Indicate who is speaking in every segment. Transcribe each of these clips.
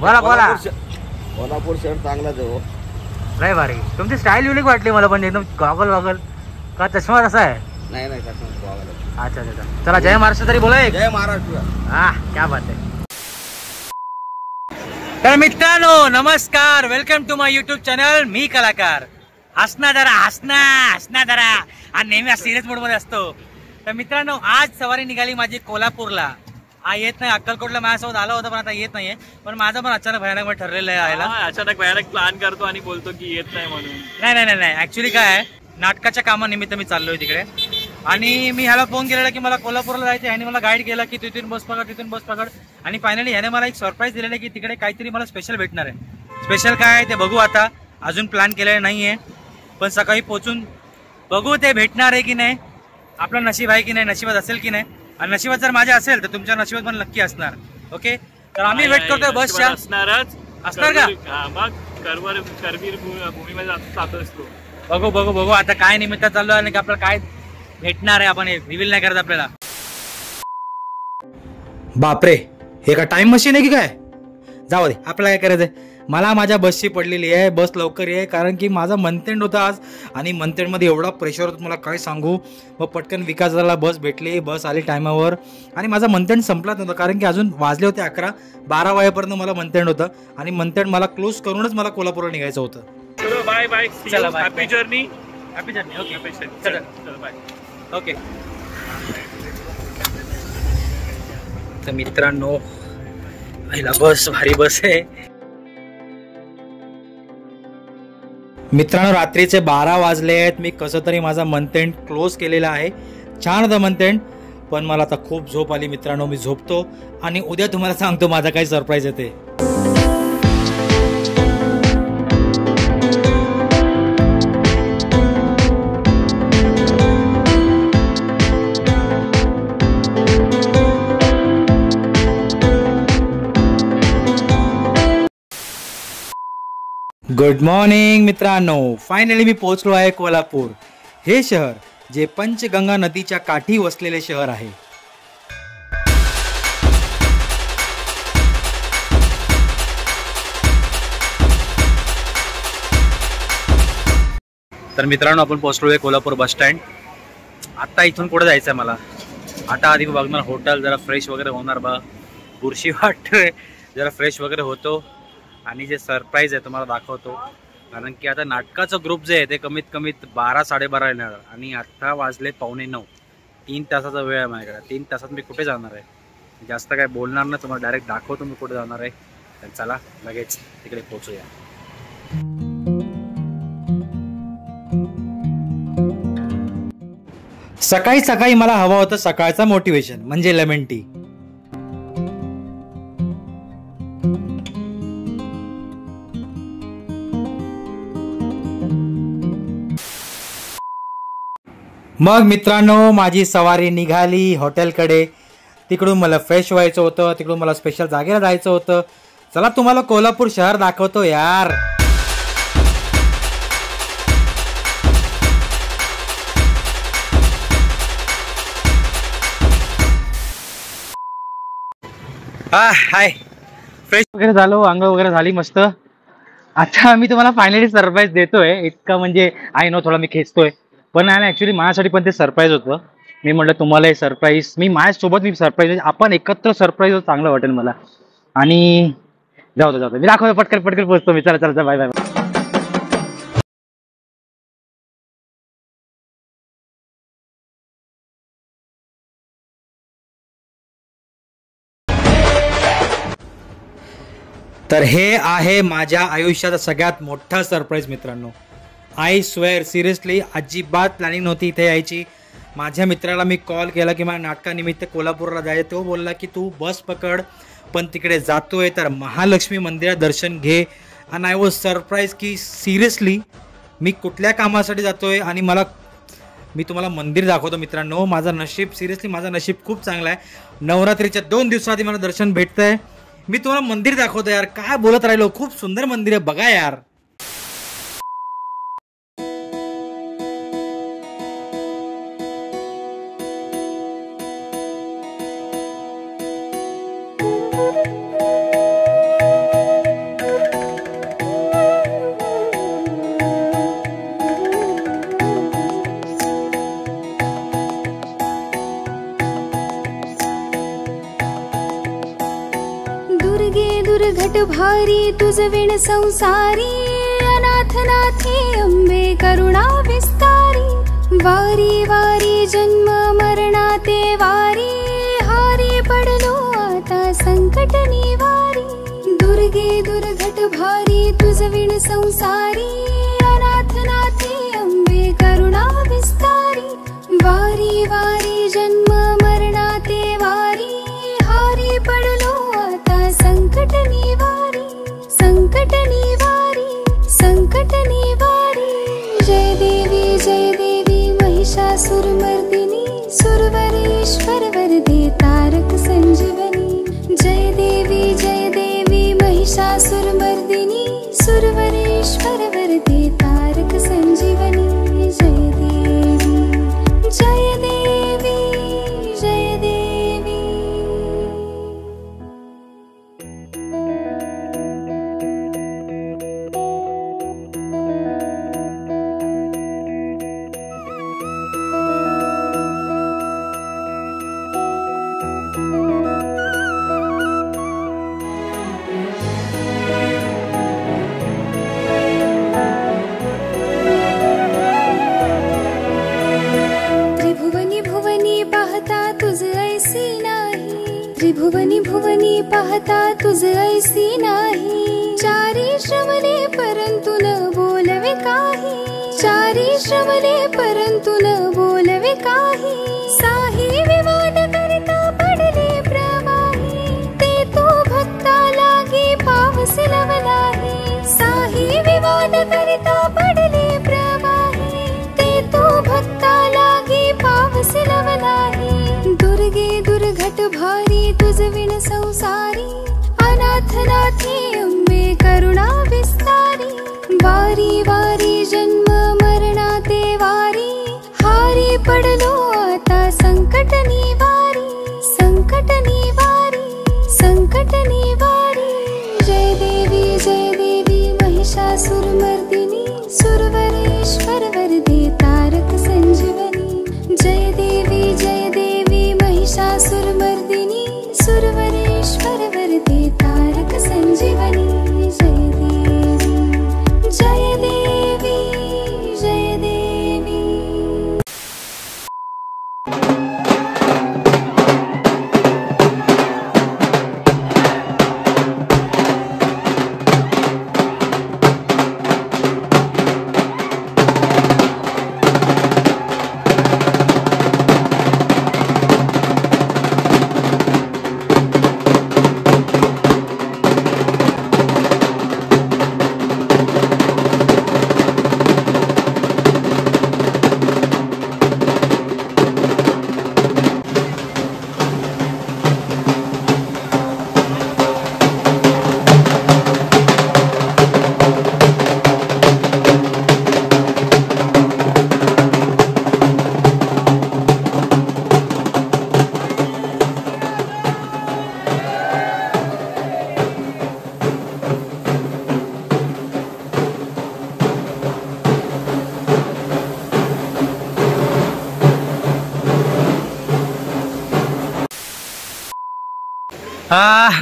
Speaker 1: बोला बोला.
Speaker 2: कोल्हापूर शहर चांगलाच आहे.
Speaker 1: लय भारी. तुमची स्टाईल युनिक वाटली मला, पण एकदम गॉगल वॉगल का चष्मा कसा आहे?
Speaker 2: नाही नाही
Speaker 1: अच्छा अच्छा. चला जय महाराष्ट्र तरी बोला.
Speaker 2: जय महाराष्ट्र.
Speaker 1: हा क्या बात आहे. तर मित्रांनो नमस्कार, welcome to my YouTube channel. मी कलाकार. हसना जरा, हसना जरा. आणि नेहमी सिरियस मूड मध्ये असतो. तर मित्रांनो आज सवारी निघाली माझी कोल्हापूरला. हा येत नाही, अक्कलकोटला माझ्यासोबत आला होता पण आता येत नाहीये. पण माझं पण अचानक भयानक ठरलेलं आहे यायला.
Speaker 3: अचानक भयानक प्लॅन करतो आणि बोलतो की येत नाही म्हणून.
Speaker 1: नाही नाही नाही नाही, ऍक्च्युली काय आहे, नाटकाच्या कामानिमित्त मी चाललोय तिकडे. आणि मी ह्याला फोन केलेला की मला कोल्हापूरला जायचं. ह्याने मला गाईड केला की तिथून बस पकड. आणि फायनली ह्याने मला एक सरप्राईज दिलेलं आहे की तिकडे काहीतरी मला स्पेशल भेटणार आहे. स्पेशल काय ते बघू आता. अजून प्लॅन केलेलं नाहीये, पण सकाळी पोहोचून बघू ते भेटणार आहे की नाही, आपलं नशीब आहे की नाही, नशिबात असेल की नाही. आणि नशिबात जर माझ्या असेल तर तुमच्या नशिबात पण नक्की असणार. ओके, तर आम्ही वेट करतोय बसच्या. असणार का?
Speaker 3: करवीर भूमीमध्ये जातो असतो.
Speaker 1: बघू आता काय निमित्त चाललो आणि आपल्याला काय भेटणार आहे आपण रिव्हील नाही करत आपल्याला. बापरे, हे का टाइम मशीन आहे की काय? जाऊ दे, आपल्याला काय करायचंय. मला माझ्या बसची पडलेली आहे. बस लवकर आहे कारण की माझा मंथएंड होता आज. आणि मंथएंडमध्ये एवढा प्रेशर होता, मला काय सांगू. मग पटकन विकासाला बस भेटली, बस आली टायमावर. आणि माझा मंथएंड संपलाच नव्हता कारण की अजून वाजले होते 11. 12 वाजेपर्यंत मला मंथएंड होतं. आणि मंथएंड मला क्लोज करूनच मला कोल्हापूरला निघायचं होतं.
Speaker 3: चलो बाय बाय.
Speaker 1: चला
Speaker 3: हॅपी जर्नी.
Speaker 1: ओके चला बाय. ओके. तर मित्रांनो पहिला बस भारी बस आहे. मित्रांनो रात्रीचे 12 वाजले आहेत. मी कसं तरी माझा मंथएंड क्लोज केलेला आहे. छान होता मंथएंड, पण मला आता खूप झोप आली. मित्रांनो मी झोपतो आणि उद्या तुम्हाला सांगतो माझा काही सरप्राईज येते. गुड मॉर्निंग मित्रांनो. फायनली मी पोहोचलो आहे कोल्हापूर. हे शहर जे पंचगंगा नदीच्या काठी वसलेले शहर आहे. तर मित्रांनो आपण पोहोचलो आहे कोल्हापूर बस स्टँड. आता इथून कुठे जायचं आहे मला. आता आधी बघणार हॉटेल, जरा फ्रेश वगैरे होणार. बा बुरशी वाटतोय, जरा फ्रेश वगैरे होतो. आणि जे सरप्राईज आहे तुम्हाला दाखवतो. कारण की आता नाटकाचं ग्रुप जे आहे ते कमीत कमीत 12-12:30 येणार. आणि आता वाजले 8:45. 3 तासाचा वेळ आहे माझ्याकडे. 3 तासात मी कुठे जाणार आहे. जास्त काय बोलणार ना, तुम्हाला डायरेक्ट दाखवतो मी कुठे जाणार आहे. तर चला लगेच तिकडे पोहोचूया. सकाळी सकाळी मला हवा होतं सकाळचा मोटिवेशन, म्हणजे लेमन टी. मग मित्रांनो माझी सवारी निघाली हॉटेलकडे. तिकडून मला फ्रेश व्हायचं होतं, तिकडून मला स्पेशल जागेला जायचं होतं. चला तुम्हाला कोल्हापूर शहर दाखवतो यार. हाय. फ्रेश वगैरे झालो, अंग वगैरे झाली मस्त. आता मी तुम्हाला फायनली सरप्राईज देतोय. इतका म्हणजे आय नो थोडा मी खेचतोय, पण आहे ना ऍक्च्युली माझ्यासाठी पण ते सरप्राईज होतं. मी म्हटलं तुम्हाला हे सरप्राईज मी माझ्यासोबत मी सरप्राईज आपण एकत्र सरप्राईज चांगलं वाटेल मला. आणि जाऊ दे मी दाखवतो. पटकन पोचतो मी. चला बाय बाय. तर हे आहे माझ्या आयुष्याचा सगळ्यात मोठा सरप्राईज मित्रांनो. आय स्वेअर सिरियसली अजिबात प्लॅनिंग नव्हती इथे यायची. माझ्या मित्राला मी कॉल केला की मला नाटकानिमित्त कोल्हापूरला जायचं. तो बोलला की तू बस पकड, पण तिकडे जातोय तर महालक्ष्मी मंदिरात दर्शन घे. आणि आय वॉज सरप्राईज की सिरियसली मी कुठल्या कामासाठी जातोय. आणि मी तुम्हाला मंदिर दाखवतो मित्रांनो. माझं नशीब सिरियसली माझं नशीब खूप चांगलं आहे. नवरात्रीच्या 2 दिवसाआधी मला दर्शन भेटतंय. मी तुम्हाला मंदिर दाखवतो यार. काय बोलत राहिलो, खूप सुंदर मंदिर आहे बघा यार.
Speaker 4: दुर्गे दुर्घट भारी तुझ विण संसारी, अनाथ नाथे अंबे करुणा विस्तारी, वारी वारी जन्म मरणाते वारी, हारी पडलो आता संकट निवारी, दुर्गे दुर्घट भारी तुझ विण संसारी, अनाथ नाथे अंबे करुणा विस्तारी, वारी वारी जन्म मरणाते वारी, हारी पडलो आता संकट निवारी, संकट निवारी, संकट निवारी। जय देवी महिषासुरमर्दिनी, सुरवरेश्वर वरदे तारक संजीवनी, जय देवी महिषासुरमर्दिनी, सुरवरेश्वर वरदे तारक संजीवनी, जय देवी जय देवी जय देवी। त्रिभुवनी भुवनी पाहता तुझ ऐसी नाही, चारी श्रवणे परंतु न बोलवे काही, चारी श्रवणे परंतु न बोलवे काही, साही विवाद करता पडले प्रवाही, ते तो भक्ता लागी पावसी लवलाही, साही विवाद करता पडले प्रवाही, ते तो भक्ता लागी पावसी लवलाही, दुर्गे दुर्घट भारी तुझ विण संसारी, अनाथ नाथे अंबे करुणा विस्तारी, वारी वारी जन्म मरणाते वारी, हारी पडलो आता संकट निवारी, संकट निवारी, संकट निवारी। जय देवी महिषासुरमर्दिनी, सुरवरेश्वर वरदे तारक संजीवनी, जय देवी महिषासुरमर्दिनी, सुरवरेश्वर वरदे तारक संजीवनी, जय देवी जय देवी जय देवी।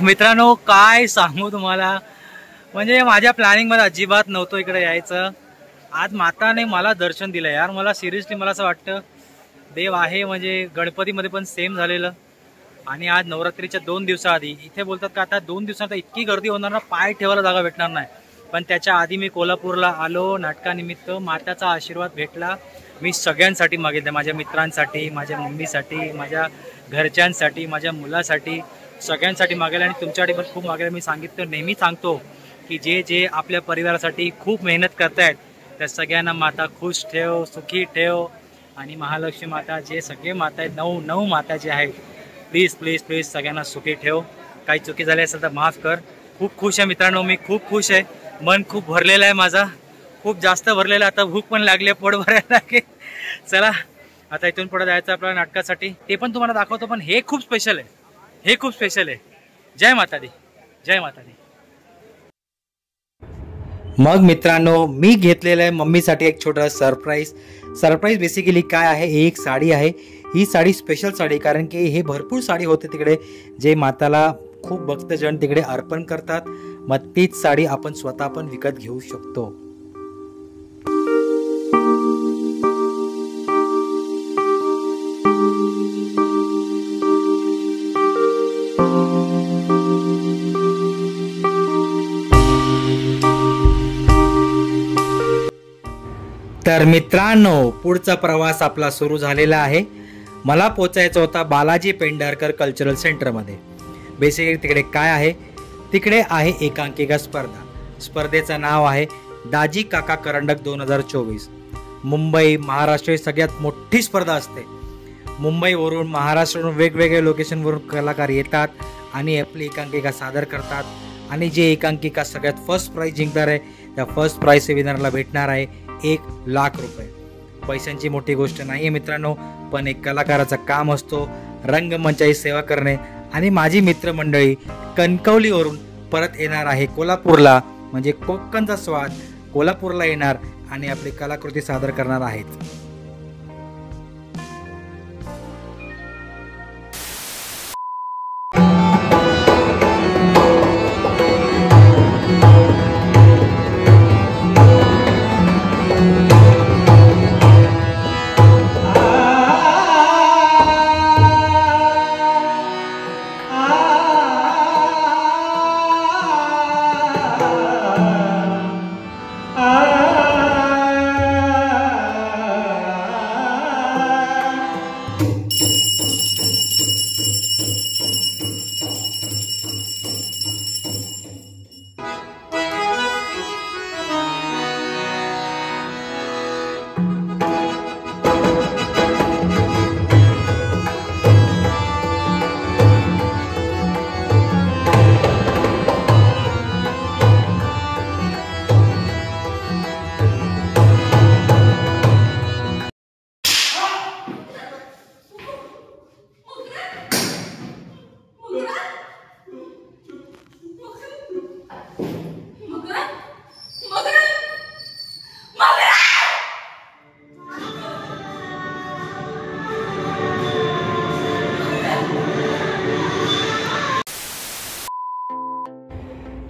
Speaker 1: मित्रांनो काय सांगू तुम्हाला, म्हणजे माझ्या प्लॅनिंगमध्ये अजिबात नव्हतं इकडे यायचं। आज माताने मला दर्शन दिलं यार, मला सिरियसली मला असं वाटतं देव आहे। म्हणजे गणपतीमध्ये पण सेम झालेलं, आणि आज नवरात्रीच्या 2 दिवसाआधी इथे बोलतात का आता 2 दिवसात इतकी गर्दी होणार ना, पाय ठेवायला जागा भेटणार नाही। पण त्याच्या आधी मी कोल्हापूरला आलो नाटकानिमित्त, माताचा आशीर्वाद भेटला। मी सगळ्यांसाठी मागितलं, माझ्या मित्रांसाठी, माझ्या मम्मीसाठी, माझ्या घरच्यांसाठी, माझ्या मुलासाठी, सगळ्यांसाठी मागेल आणि तुमच्यासाठी पण खूप मागेल। मी सांगितलं, नेहमी सांगतो की जे जे आपल्या परिवारासाठी खूप मेहनत करतायत त्या सगळ्यांना माता खुश ठेव, सुखी ठेव। आणि महालक्ष्मी माता, जे सगळे माता आहेत, 9 माता जे आहेत, प्लीज प्लीज प्लीज सगळ्यांना सुखी ठेव। काही चुकी झाली असेल तर माफ कर। खूप खुश आहे मित्रांनो, मी खूप खुश आहे, मन खूप भरलेलं आहे माझा, खूप जास्त भरलेलं। आता भूक पण लागली आहे, पोट भरायला लागेल। चला आता इथून पुढे जायचं आपल्या नाटकासाठी, ते पण तुम्हाला दाखवतो। पण हे खूप स्पेशल आहे, हे खूप स्पेशल आहे। जय माता दी, जय माता दी। मग मित्रांनो मी घेतलेलं आहे मम्मीसाठी एक छोटा सरप्राईज। बेसिकली काय आहे, एक साडी आहे। ही साडी स्पेशल साडी, कारण की हे भरपूर साडी होते तिकडे जे माताला खूप भक्तजन तिकडे अर्पण करतात. मग तीच साडी आपण स्वतः पण विकत घेऊ शकतो. तर मित्रांनो, पुढचा प्रवास आपला सुरू झालेला आहे. मला पोचायचं होता बालाजी पेंढारकर कल्चरल सेंटरमध्ये. बेसिकली तिकडे काय आहे, तिकडे आहे एकांकिका स्पर्धा. स्पर्धेचं नाव आहे दाजी काका करंडक 2024. मुंबई महाराष्ट्र सगळ्यात मोठी स्पर्धा असते. मुंबईवरून महाराष्ट्रावरून वेगवेगळ्या लोकेशनवरून कलाकार येतात आणि आपली एकांकिका सादर करतात. आणि जे एकांकिका सगळ्यात फर्स्ट प्राईज जिंकणार आहे त्या फर्स्ट प्राईज विनरला भेटणार आहे 1,00,000 रुपये. पैशांची मोठी गोष्ट नाही आहे मित्रांनो, पण एक कलाकाराचं काम असतो रंगमंचाची सेवा करणे. आणि माझी मित्रमंडळी कणकवलीवरून परत येणार आहे कोल्हापूरला, म्हणजे कोकणचा स्वाद कोल्हापूरला येणार आणि आपली कलाकृती सादर करणार आहेत.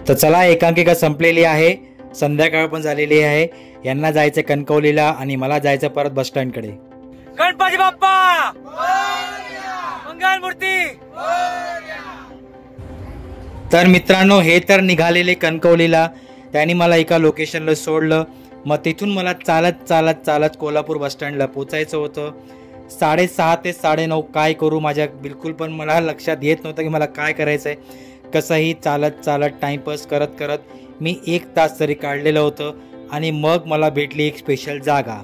Speaker 1: तर चला, एकांकिका संपलेली आहे, संध्याकाळ पण झालेली आहे. यांना जायचं कणकवलीला आणि मला जायचं परत बस स्टँड कडे. गणपती बाप्पा मंगल मूर्ती. तर मित्रांनो, हे तर निघालेले कणकवलीला. त्यांनी मला एका लोकेशनला सोडलं. मग तिथून मला चालत चालत चालत कोल्हापूर बस स्टँडला पोचायचं होतं. 6:30 ते 9:30 काय करू माझ्या बिलकुल पण मला लक्षात येत नव्हतं की मला काय करायचं आहे. कसंही चालत चालत टाइमपास करत करत मी 1 तास तरी काढलेलं होतं. आणि मग मला भेटली एक स्पेशल जागा.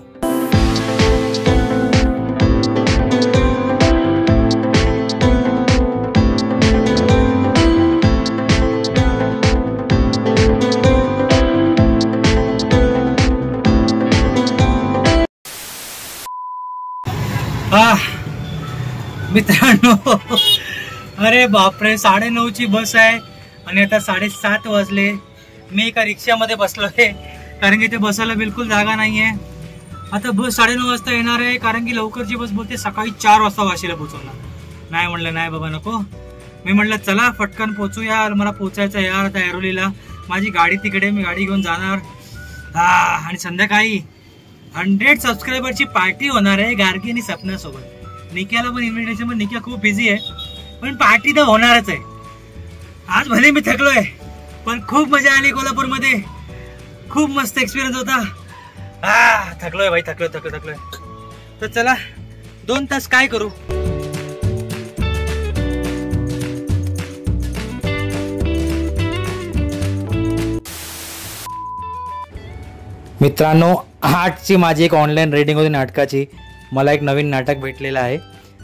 Speaker 1: मित्रांनो, अरे बापरे, 9:30ची बस आहे आणि आता 7:30 वाजले. मी एका रिक्षामध्ये बसलोय कारण की ते बसायला बिलकुल जागा नाहीये. आता बस 9:30 वाजता येणार आहे कारण की लवकरची बस बोलते सकाळी 4 वाजता वाशीला पोहोचवणार. नाही म्हणलं, नाही बाबा नको. मी म्हटलं चला फटकन पोचूया, मला पोचायचं यार आता ऐरोलीला. माझी गाडी तिकडे, मी गाडी घेऊन जाणार. आणि संध्याकाळी 100 सबस्क्रायबरची पार्टी होणार आहे गार्गी आणि सपनासोबत. निक्याला पण इन्व्हिटेशन, पण निक्या खूप बिझी आहे, पण पार्टी तर होणारच आहे. आज भले मी थकलोय पण खूप मजा आली कोल्हापूरमध्ये. खूप मस्त एक्सपिरियन्स होता. थकलोय भाई, थकलोय. तर चला 2 तास काय करू. मित्रांनो, 8ची माझी एक ऑनलाईन रीडिंग होती नाटकाची. मला एक नवीन नाटक भेटलेलं आहे,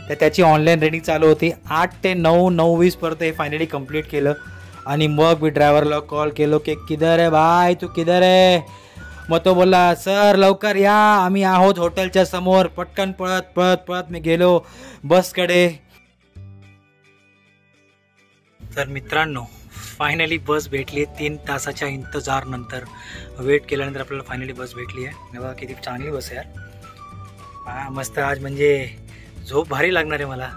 Speaker 1: तर त्याची ऑनलाईन रीडिंग चालू होती. 8 ते 9, 9:20 पर्यंत हे फायनली कंप्लीट केलं. आणि मग मी ड्रायव्हरला कॉल केलो की किधर आहे भाई, तू किधर आहे. मग तो बोलला सर लवकर या, आम्ही आहोत हॉटेलच्या समोर. पटकन पळत मी गेलो बसकडे. तर मित्रांनो, फायनली बस भेटली. 3 तासाच्या इंतजार नंतर, वेट केल्यानंतर आपल्याला फायनली बस भेटली आहे. बघा किती चांगली बस आहे यार. मस्त. आज म्हणजे झोप भारी लागणार आहे मला.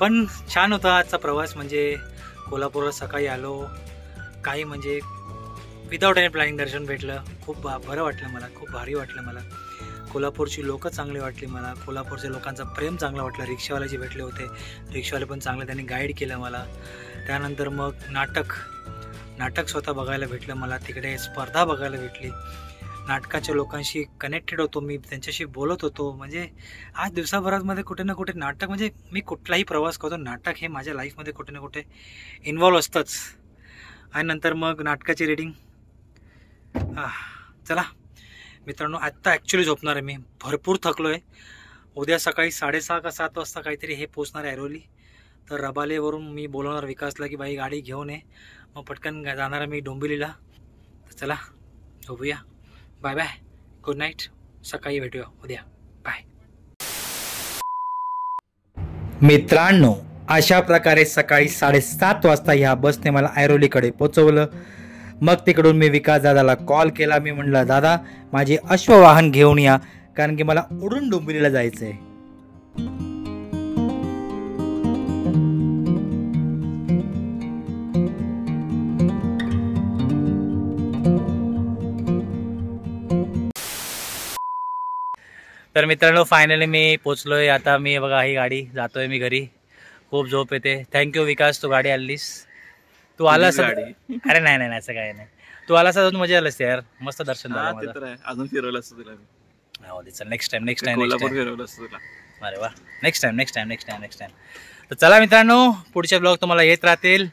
Speaker 1: पण छान होता आजचा प्रवास. म्हणजे कोल्हापूरला सकाळी आलो, काही म्हणजे विदाऊट एनी प्लॅनिंग दर्शन भेटलं. खूप बरं वाटलं मला, खूप भारी वाटलं मला. कोल्हापूरची लोकं चांगली वाटली मला, कोल्हापूरच्या लोकांचं प्रेम चांगलं वाटलं. रिक्षावाले जे भेटले होते, रिक्षावाले पण चांगले, त्यांनी गाईड केलं मला. त्यानंतर मग नाटक स्वतः बघायला भेटलं मला. तिकडे स्पर्धा बघायला भेटली. नाटकाच्या लोकांशी कनेक्टेड होतो मी, त्यांच्याशी बोलत होतो. म्हणजे आज दिवसाभरामध्ये कुठे ना कुठे नाटक, म्हणजे मी कुठलाही प्रवास करतो, नाटक हे माझ्या लाईफमध्ये कुठे ना कुठे इन्वॉल्व असतंच. आणि नंतर मग नाटकाची रीडिंग. चला मित्रांनो, आत्ता ॲक्च्युली झोपणार आहे मी. भरपूर थकलो आहे. उद्या सकाळी 6:30 का 7 वाजता काहीतरी हे पोचणार आहे ऐरोली. तर रबालेवरून मी बोलवणार विकासला की बाई गाडी घेऊन ये, मग पटकन जाणार आहे मी डोंबिवलीला. तर चला झोपूया. Bye bye, good night. सकाळी भेटूया उद्या. बाय. मित्रांनो, अशा प्रकारे सकाळी 7:30 वाजता ह्या बसने मला ऐरोलीकडे पोचवलं. मग तिकडून मी विकास दादाला कॉल केला. मी म्हटलं, दादा माझे अश्ववाहन घेऊन या, कारण की मला उडून डोंबिवलीला जायचं आहे. तर मित्रांनो, फायनली मी पोचलोय. आता मी बघा ही गाडी, जातोय मी घरी. खूप झोप येते. थँक्यू विकास, तू गाडी आणलीस. तू आलास? अरे नाही नाही, असं काय नाही. तू आलास अजून मजा आलीस यार. मस्त दर्शन झालं माझं.
Speaker 3: अजून फिरवलं असतं तुला मी.
Speaker 1: हो दे, चल नेक्स्ट टाइम
Speaker 3: कोल्हापूर फिरवलं असतं तुला.
Speaker 1: अरे वा, नेक्स्ट टाइम. तर चला मित्रांनो, पुढचे ब्लॉग तुम्हाला येत राहतील.